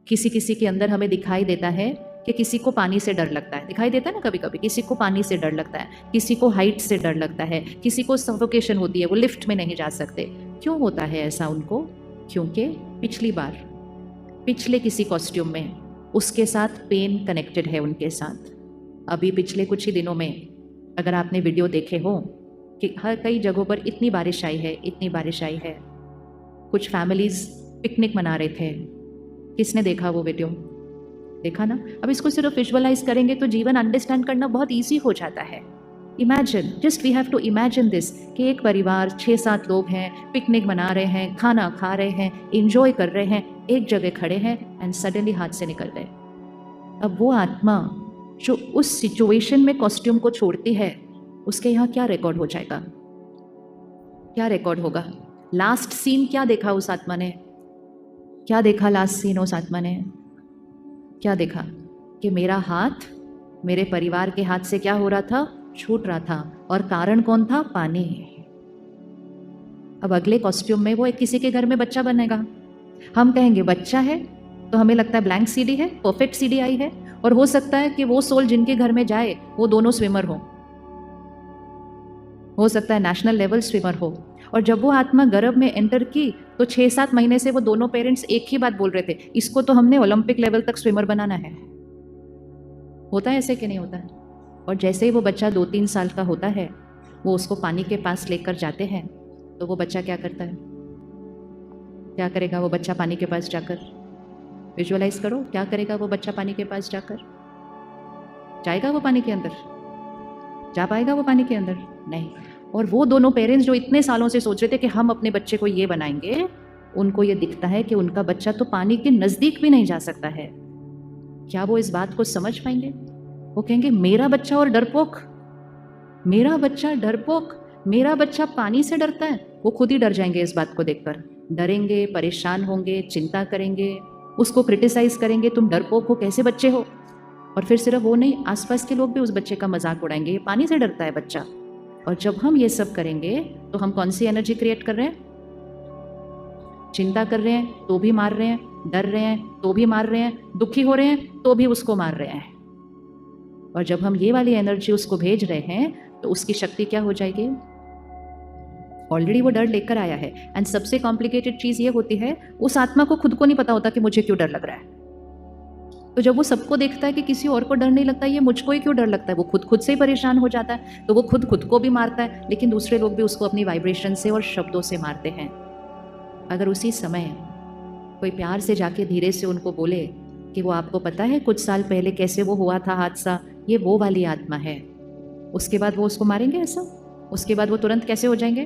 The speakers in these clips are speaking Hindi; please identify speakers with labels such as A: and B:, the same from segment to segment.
A: किसी किसी के अंदर हमें दिखाई देता है कि किसी को पानी से डर लगता है, दिखाई देता है ना कभी कभी, किसी को पानी से डर लगता है, किसी को हाइट से डर लगता है, किसी को सफोकेशन होती है, वो लिफ्ट में नहीं जा सकते। क्यों होता है ऐसा उनको? क्योंकि पिछली बार, पिछले किसी कॉस्ट्यूम में उसके साथ पेन कनेक्टेड है उनके साथ। अभी पिछले कुछ ही दिनों में अगर आपने वीडियो देखे हो कि हर कई जगहों पर इतनी बारिश आई है, इतनी बारिश आई है, कुछ फैमिलीज पिकनिक मना रहे थे। किसने देखा वो वीडियो? देखा ना? अब इसको सिर्फ विजुअलाइज करेंगे तो जीवन अंडरस्टैंड करना बहुत ईजी हो जाता है। Imagine, just we have to imagine this कि एक परिवार 6-7 लोग हैं, पिकनिक मना रहे हैं, खाना खा रहे हैं, इंजॉय कर रहे हैं, एक जगह खड़े हैं एंड सडनली हाथ से निकल गए। अब वो आत्मा जो उस सिचुएशन में कॉस्ट्यूम को छोड़ती है, उसके यहाँ क्या रिकॉर्ड हो जाएगा? क्या रिकॉर्ड होगा? लास्ट सीन क्या देखा उस आत्मा ने? क्या देखा लास्ट सीन उस आत्मा ने? क्या देखा? कि मेरा हाथ मेरे परिवार के हाथ से क्या हो रहा था? छूट रहा था। और कारण कौन था? पानी। अब अगले कॉस्ट्यूम में वो एक किसी के घर में बच्चा बनेगा। हम कहेंगे बच्चा है तो हमें लगता है ब्लैंक सीडी है, परफेक्ट सीडी आई है, और हो सकता है कि वो सोल जिनके घर में जाए वो दोनों स्विमर हो सकता है नेशनल लेवल स्विमर हो। और जब वो आत्मा गर्भ में एंटर की तो 6-7 महीने से वो दोनों पेरेंट्स एक ही बात बोल रहे थे, इसको तो हमने ओलंपिक लेवल तक स्विमर बनाना है। होता है ऐसे कि नहीं होता है? और जैसे ही वो बच्चा 2-3 साल का होता है, वो उसको पानी के पास लेकर जाते हैं, तो वो बच्चा क्या करता है? क्या करेगा वो बच्चा पानी के पास जाकर? विजुअलाइज करो, क्या करेगा वो बच्चा पानी के पास जाकर? जाएगा वो पानी के अंदर? जा पाएगा वो पानी के अंदर? नहीं। और वो दोनों पेरेंट्स जो इतने सालों से सोच रहे थे कि हम अपने बच्चे को ये बनाएंगे, उनको ये दिखता है कि उनका बच्चा तो पानी के नजदीक भी नहीं जा सकता है। क्या वो इस बात को समझ पाएंगे? वो कहेंगे मेरा बच्चा और डरपोक, मेरा बच्चा डरपोक, मेरा बच्चा पानी से डरता है। वो खुद ही डर जाएंगे इस बात को देखकर, डरेंगे, परेशान होंगे, चिंता करेंगे, उसको क्रिटिसाइज करेंगे, तुम डरपोक हो, कैसे बच्चे हो। और फिर सिर्फ वो नहीं, आसपास के लोग भी उस बच्चे का मजाक उड़ाएंगे, ये पानी से डरता है बच्चा। और जब हम ये सब करेंगे तो हम कौन सी एनर्जी क्रिएट कर रहे हैं? चिंता कर रहे हैं तो भी मार रहे हैं, डर रहे हैं तो भी मार रहे हैं, दुखी हो रहे हैं तो भी उसको मार रहे हैं। और जब हम ये वाली एनर्जी उसको भेज रहे हैं तो उसकी शक्ति क्या हो जाएगी? ऑलरेडी वो डर लेकर आया है। एंड सबसे कॉम्प्लिकेटेड चीज ये होती है, उस आत्मा को खुद को नहीं पता होता कि मुझे क्यों डर लग रहा है। तो जब वो सबको देखता है कि किसी और को डर नहीं लगता, ये मुझको ही क्यों डर लगता है, वो खुद से ही परेशान हो जाता है। तो वो खुद को भी मारता है, लेकिन दूसरे लोग भी उसको अपनी वाइब्रेशन से और शब्दों से मारते हैं। अगर उसी समय कोई प्यार से जाके धीरे से उनको बोले कि वो आपको पता है कुछ साल पहले कैसे वो हुआ था हादसा, ये वो वाली आत्मा है, उसके बाद वो उसको मारेंगे ऐसा? उसके बाद वो तुरंत कैसे हो जाएंगे?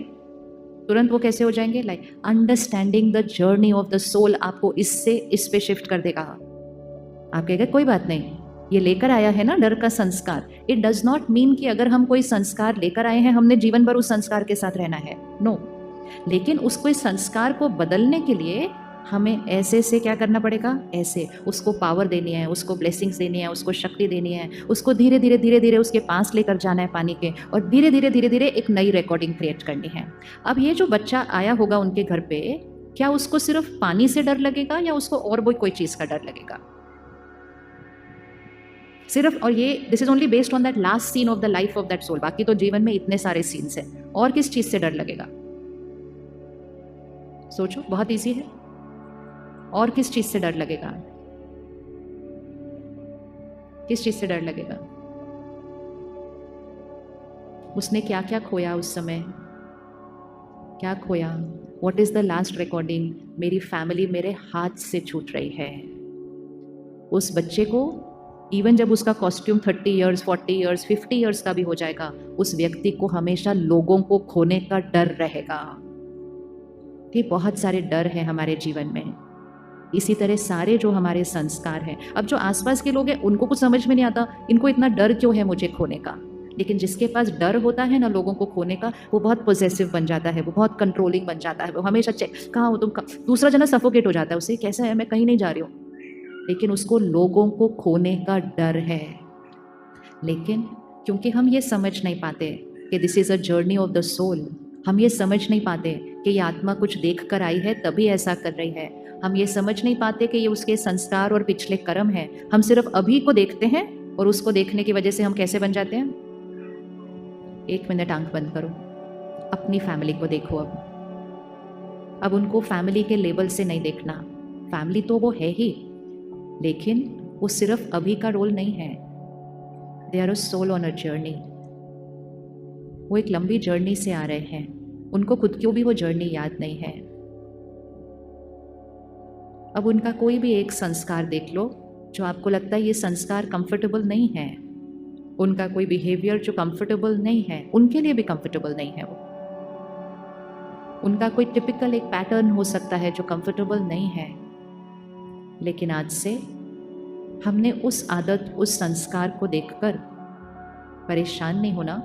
A: तुरंत वो कैसे हो जाएंगे? Like understanding the journey of the soul आपको इससे इस पे शिफ्ट कर देगा। आप कहेंगे कोई बात नहीं, ये लेकर आया है ना डर का संस्कार। इट डज नॉट मीन कि अगर हम कोई संस्कार लेकर आए हैं हमने जीवन भर उस संस्कार के साथ रहना है, नो। लेकिन उसको इस संस्कार को बदलने के लिए हमें ऐसे से क्या करना पड़ेगा? ऐसे उसको पावर देनी है, उसको ब्लेसिंग्स देनी है, उसको शक्ति देनी है, उसको धीरे धीरे उसके पास लेकर जाना है पानी के, और धीरे धीरे एक नई रिकॉर्डिंग क्रिएट करनी है। अब ये जो बच्चा आया होगा उनके घर पे, क्या उसको सिर्फ पानी से डर लगेगा या उसको और कोई चीज का डर लगेगा? सिर्फ, और ये this is only based on that last scene of the life of that soul. बाकी तो जीवन में इतने सारे सीन्स हैं। और किस चीज से डर लगेगा? सोचो, बहुत इजी है। और किस चीज से डर लगेगा? किस चीज से डर लगेगा? उसने क्या क्या खोया उस समय? क्या खोया? What is the last recording? मेरी फैमिली मेरे हाथ से छूट रही है। उस बच्चे को इवन जब उसका कॉस्ट्यूम 30 इयर्स, 40 इयर्स, 50 इयर्स का भी हो जाएगा, उस व्यक्ति को हमेशा लोगों को खोने का डर रहेगा। कि बहुत सारे डर हैं हमारे जीवन में। इसी तरह सारे जो हमारे संस्कार हैं, अब जो आसपास के लोग हैं उनको कुछ समझ में नहीं आता, इनको इतना डर क्यों है मुझे खोने का। लेकिन जिसके पास डर होता है ना लोगों को खोने का, वो बहुत पॉजेसिव बन जाता है, वो बहुत कंट्रोलिंग बन जाता है, वो हमेशा चेक, कहाँ हो तुम, दूसरा जना सफोकेट हो जाता है, उसे कैसा है, मैं कहीं नहीं जा रही हूँ। लेकिन उसको लोगों को खोने का डर है। लेकिन क्योंकि हम ये समझ नहीं पाते कि this is a journey of the soul, हम ये समझ नहीं पाते कि ये आत्मा कुछ देख कर आई है तभी ऐसा कर रही है। हम ये समझ नहीं पाते कि ये उसके संस्कार और पिछले कर्म हैं। हम सिर्फ अभी को देखते हैं और उसको देखने की वजह से हम कैसे बन जाते हैं? 1 मिनट आंख बंद करो, अपनी फैमिली को देखो। अब उनको फैमिली के लेवल से नहीं देखना। फैमिली तो वो है ही, लेकिन वो सिर्फ अभी का रोल नहीं है। They are a soul on a journey. वो एक लंबी जर्नी से आ रहे हैं, उनको खुद को भी वो जर्नी याद नहीं है। अब उनका कोई भी एक संस्कार देख लो जो आपको लगता है ये संस्कार कंफर्टेबल नहीं है, उनका कोई बिहेवियर जो कंफर्टेबल नहीं है, उनके लिए भी कंफर्टेबल नहीं है वो। उनका कोई टिपिकल एक पैटर्न हो सकता है जो कंफर्टेबल नहीं है, लेकिन आज से हमने उस आदत, उस संस्कार को देखकर परेशान नहीं होना,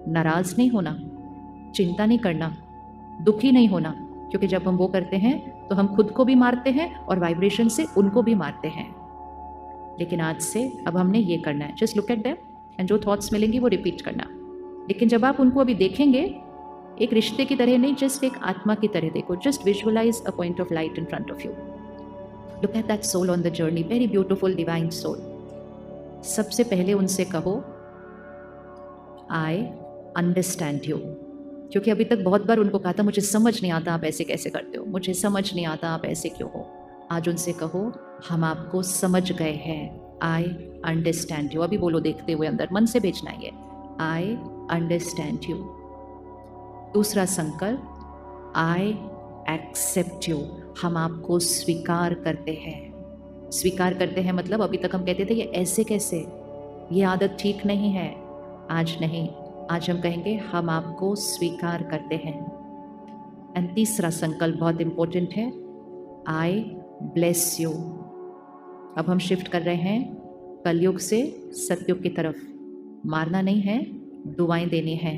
A: नाराज नहीं होना, चिंता नहीं करना, दुखी नहीं होना, क्योंकि जब हम वो करते हैं तो हम खुद को भी मारते हैं और वाइब्रेशन से उनको भी मारते हैं। लेकिन आज से अब हमने ये करना है, just look at them and जो थॉट्स मिलेंगी वो रिपीट करना। लेकिन जब आप उनको अभी देखेंगे, एक रिश्ते की तरह नहीं, जस्ट एक आत्मा की तरह देखो। Just visualise a point of light in front of you. Look at that soul on the journey, very beautiful divine soul. सबसे पहले उनसे कहो, आई अंडरस्टैंड यू। क्योंकि अभी तक बहुत बार उनको कहा था, मुझे समझ नहीं आता आप ऐसे कैसे करते हो, मुझे समझ नहीं आता आप ऐसे क्यों हो। आज उनसे कहो, हम आपको समझ गए हैं, आई अंडरस्टैंड यू। अभी बोलो देखते हुए, अंदर मन से भेजना है, आई अंडरस्टैंड यू। दूसरा संकल्प, आई एक्सेप्ट यू। हम आपको स्वीकार करते हैं। स्वीकार करते हैं मतलब अभी तक हम कहते थे ये ऐसे कैसे, ये आदत ठीक नहीं है। आज नहीं, आज हम कहेंगे हम आपको स्वीकार करते हैं। एंड तीसरा संकल्प बहुत इंपॉर्टेंट है, आई ब्लेस यू। अब हम शिफ्ट कर रहे हैं कलयुग से सतयुग की तरफ। मारना नहीं है, दुआएं देनी है।